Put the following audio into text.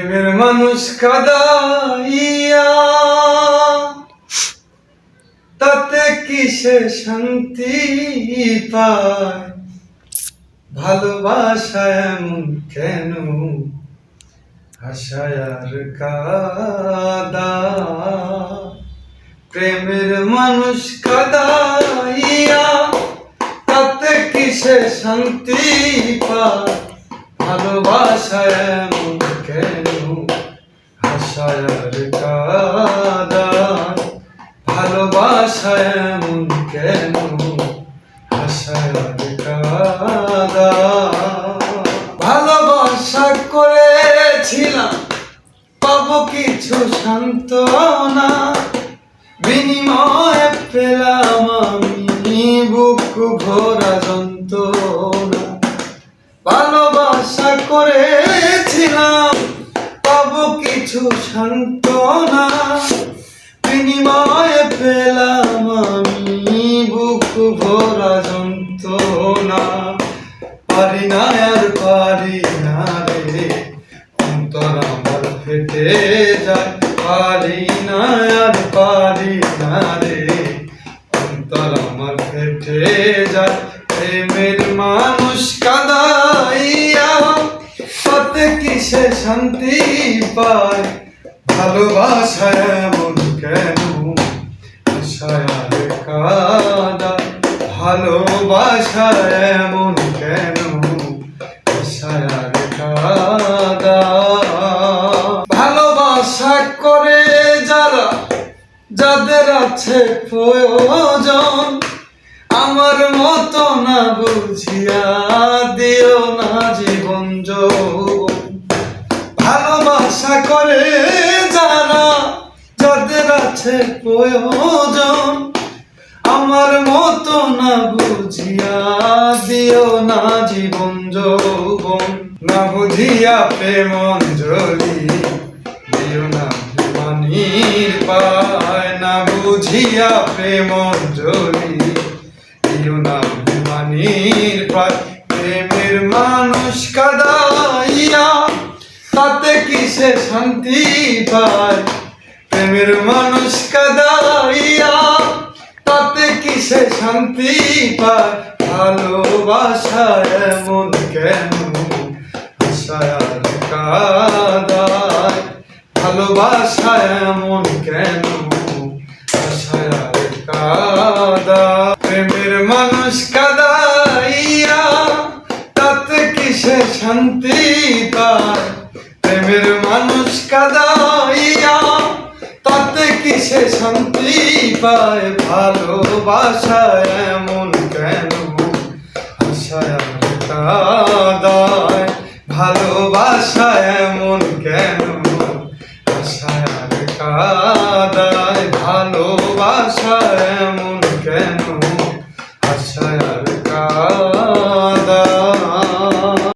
প্রেমের মানুষ কাদাইয়া তাতে কিসে শান্তি পায়, ভালোবাসা এমন কেন আশায় আর কাদা। প্রেমের মানুষ কাদাইয়া তাতে কিসে শান্তি পায়, ভালোবাসা এমন কেন আশায় আর কাদা। ভালোবাসা এমন কেন আশায় আর কাদা। ভালোবাসা করেছিলাম পাবো কিছু সান্ত্বনা, বিনিময়ে পেলাম আমি বুক ভরা যন্ত্রণা। ভালোবাসা করেছিলাম পাবো কিছু সান্ত্বনা, বিনিময়ে পেলাম আমি বুক ভরা যন্ত্রণা। পারি না আর পারি না রে, অন্তর আমার ফেটে যায়। পারি না আর পারি না রে, অন্তর আমার ফেটে যায়। প্রেমের মানুষ কাদাইয়া তাতে কিসে শান্তি পায়, ভালোবাসা এমন কেন আশায় আর কাদা। ভালোবাসা এমন কেন আশায় আর কাদা। ভালোবাসা করে যারা, যাদের আছে প্রয়োজন, আমার মতো না বুঝিয়া দিও না জীবন যৌবন। ভালোবাসা করে যারা, যাদের আছে প্রয়োজন, আমার মতো না বুঝিয়া দিও না জীবন যৌবন। না বুঝিয়া প্রেম অঞ্জলি দিও না মানির পায়। না বুঝিয়া প্রেম অঞ্জলি দিও না মানির পায়। প্রেমের মানুষ কাদাইয়া তাতে কিসে শান্তি পায়, প্রেমের মানুষ কাদাইয়া তাতে কিসে শান্তি পায়। ভালোবাসা এমন কেন আশায় আর কাদায়। ভালোবাসা এমন কেন আশায় আর কাদা। প্রেমের মানুষ কাদাইয়া তাতে কিসে শান্তি পায়, প্রেমের মানুষ কাদাইয়া তাতে কিসে শান্তি পায়। ভালোবাসা এমন কেন আশায় আর কাদায়। ভালোবাসা এমন কেন আশায় আর কাদায়। ভালোবাসা এমন কেন আশায়